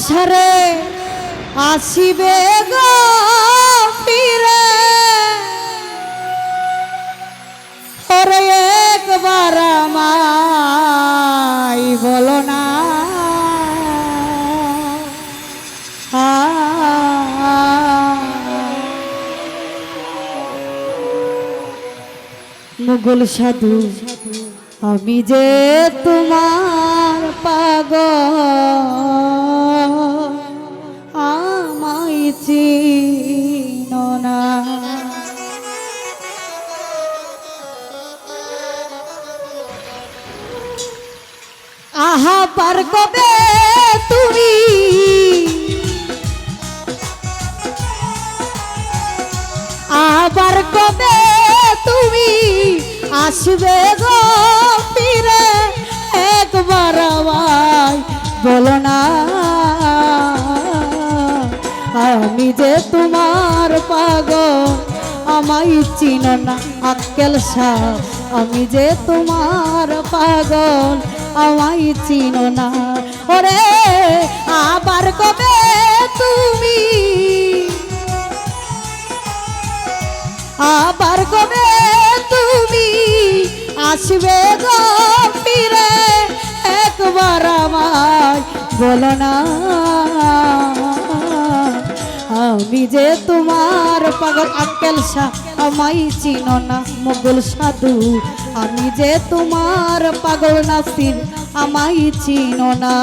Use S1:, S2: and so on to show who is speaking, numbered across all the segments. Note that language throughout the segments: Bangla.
S1: আশারে আসিবে গো ফিরে ওরে একবার আমায় বলো না মুঘল সাধু আমি যে তোমার পাগল আমায় চিনো না আহা পার কবে তুমি আবার কবে তুমি আসবে গো ফিরে একবার আমায় বলো না আমি যে তোমার পাগল আমায় চিনো না আক্কেল শাহ আমি যে তোমার পাগল আমায় চিনো না ওরে আবার কবে তুমি আবার কবে তুমি আসবে গো ফিরে একবার আমায় বলো না আমি যে তোমার পাগল আক্কেল শাহ আমায় চিনো না মুঘল সাধু আমি যে তোমার পাগল নাসির আমায় চিনো না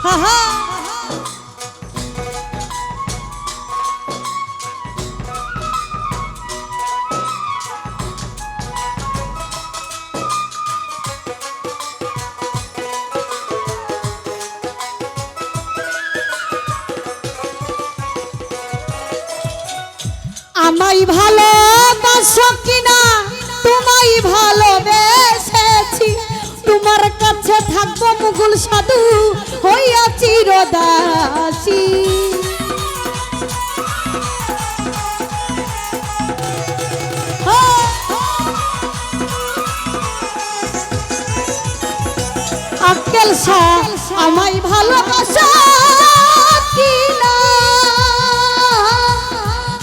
S1: হা হা আমায় ভালোবাসো কিনা তোমায় ভালোবেসেছি তোমার কাছে থাকবো মুঘল সাধু হইয়া চিরদাসী আক্কেল শাহ আমায় ভালোবাসো কিনা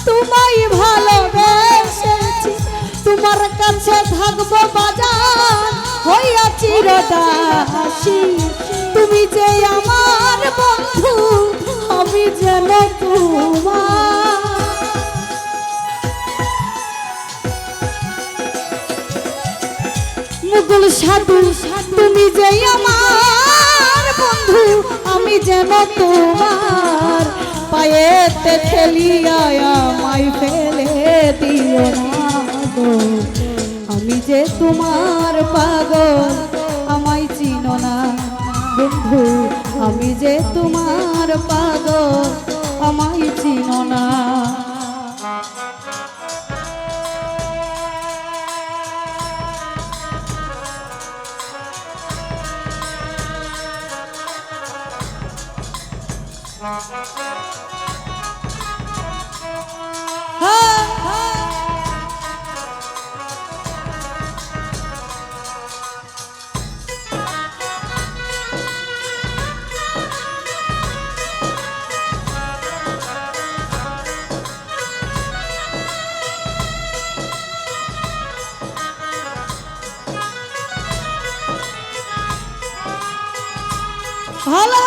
S1: তোমায় ভালোবেসেছি তোমার কাছে থাকবো বাজার হইয়া চিরদাসী তুমি যে আমার বন্ধু আমি যেন তোমার মুঘল সাধু তুমি যে আমার বন্ধু আমি যেন তোমার পায়েতে খেলিয়া আমায় ফেলে দিও না গো আমি যে তোমার পাগল আমায় চিনো না বন্ধু আমি যে তোমার পাগল আমায় চিনো না ভালো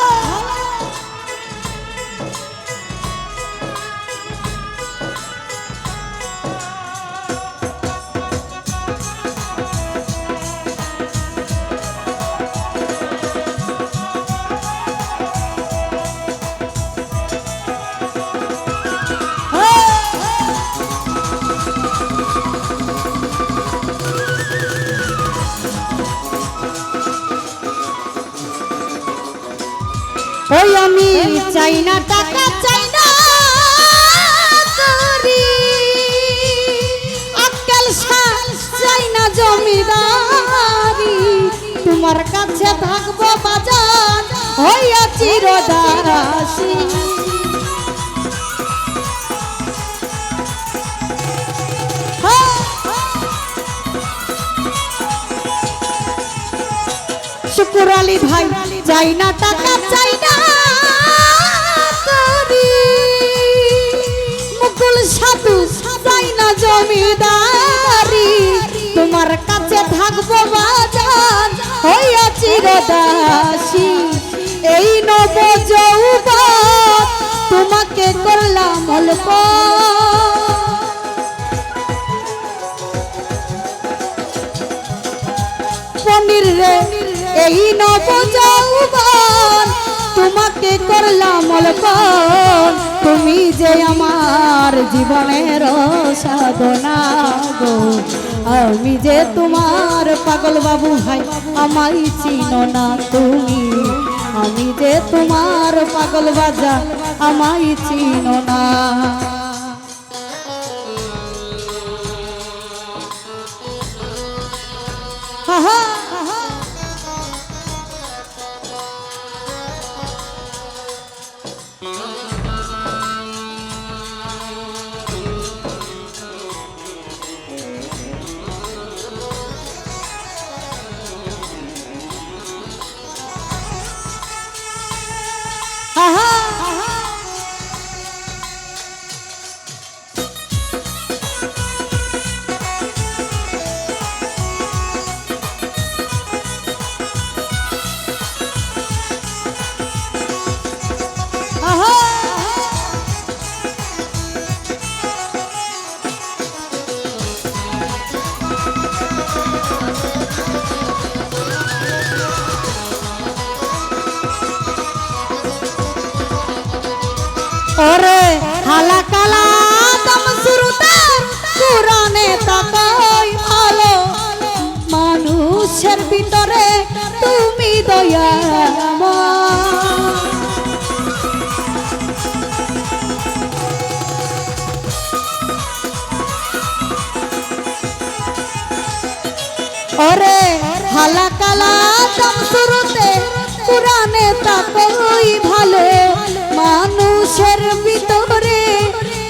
S1: ওই আমি চাই না টাকা চাই না করি আক্কেল শাহ চাই না জমিদারি তোমার কাছে থাকবো বাজার হইয়া চিরদাসী কুরালি ভাই চাই না টাকা চাই না করি মুকুল সাধু চাই না জমিদারি তোমার কাছে থাকবো বাজান হইয়া চিরদাসী এই নব যৌবন তোমাকে করলাম অল্প পনির রে এই নব যৌবন তোমাকে করলাম অল্প তুমি যে আমার জীবনের সাধনা গো আমি যে তোমার পাগল বাবু ভাই আমায় চিনো না তুমি আমি যে তোমার পাগল বাজান আমায় চিনো না হা হা ওরে হালা কালা দম শুরুতে কুরআনে তাকাই ভালো মানুষের ভিতরে তুমি দয়াময় ওরে হালা কালা দম শুরুতে কুরআনে তাকাই ভালো মানুষের ভিতরে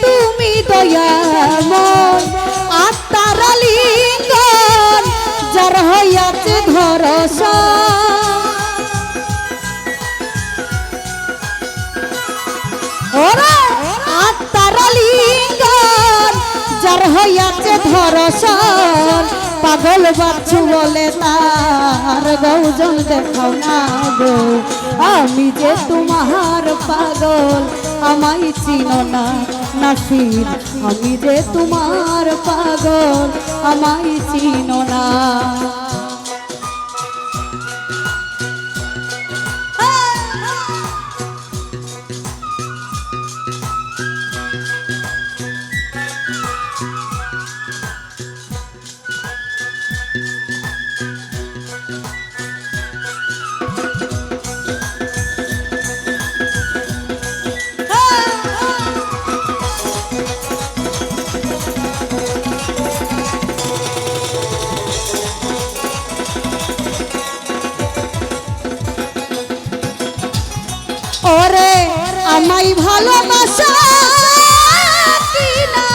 S1: তুমি দয়াময় আত্মার লিঙ্গন যার হইয়াছে ধরসন ওরে আত্মার লিঙ্গন যার হইয়াছে ধরসন পাগল বাচ্চু বলে তার গৌজন দেখাও না গো আমি যে তোমার পাগল আমায় চিনো না নাসির আমি যে তোমার পাগল আমায় চিনো না ওরে আমায় ভালোবাসা কিনা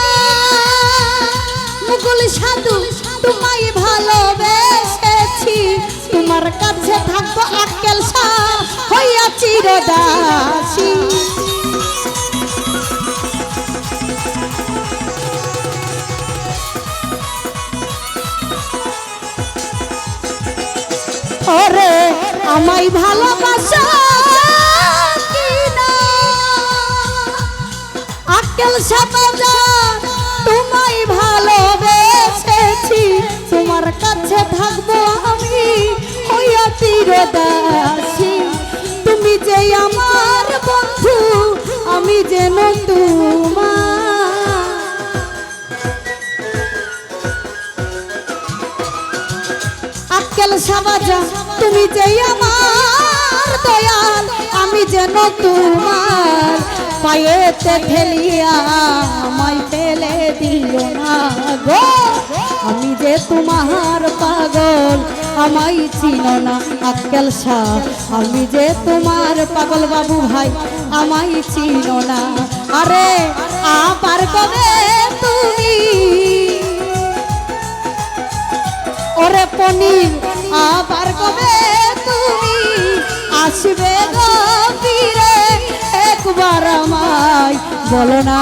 S1: মুকুল সাধু তোমায় ভালোবেসেছি তোমার কাছে থাকবো আক্কেল শাহ হইয়া চিরদাসী ওরে আমায় ভালোবাসা আক্কেল শাহবাজান তোমায় ভালোবেসেছি তোমার কাছে থাকবো আমি হইয়া চিরদাসী তুমি যে আমার বন্ধু আমি যেন তোমার আক্কেল শাহবাজান তুমি যে আমার দয়াল আমি যেন তোমার পায়েতে ঠেলিয়া আমায় ফেলে দিও না গো আমি যে তোমার পাগল আমায় চিনো না আক্কেল শাহ আমি যে তোমার পাগল বাবু ভাই আমায় চিনো না আরে আবার কবে তুমি ওরে পনির আবার কবে তুমি বলো না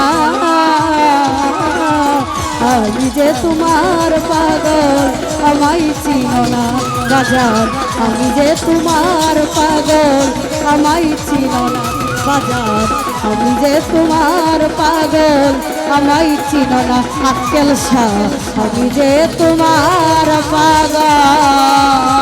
S1: আমি যে তোমার পাগল আমায় চিনো না বাজার আমি যে তোমার পাগল আমায় চিনো না বাজার আমি যে তোমার পাগল আমায় চিনো না আক্কেল শাহ আমি যে তোমার পাগল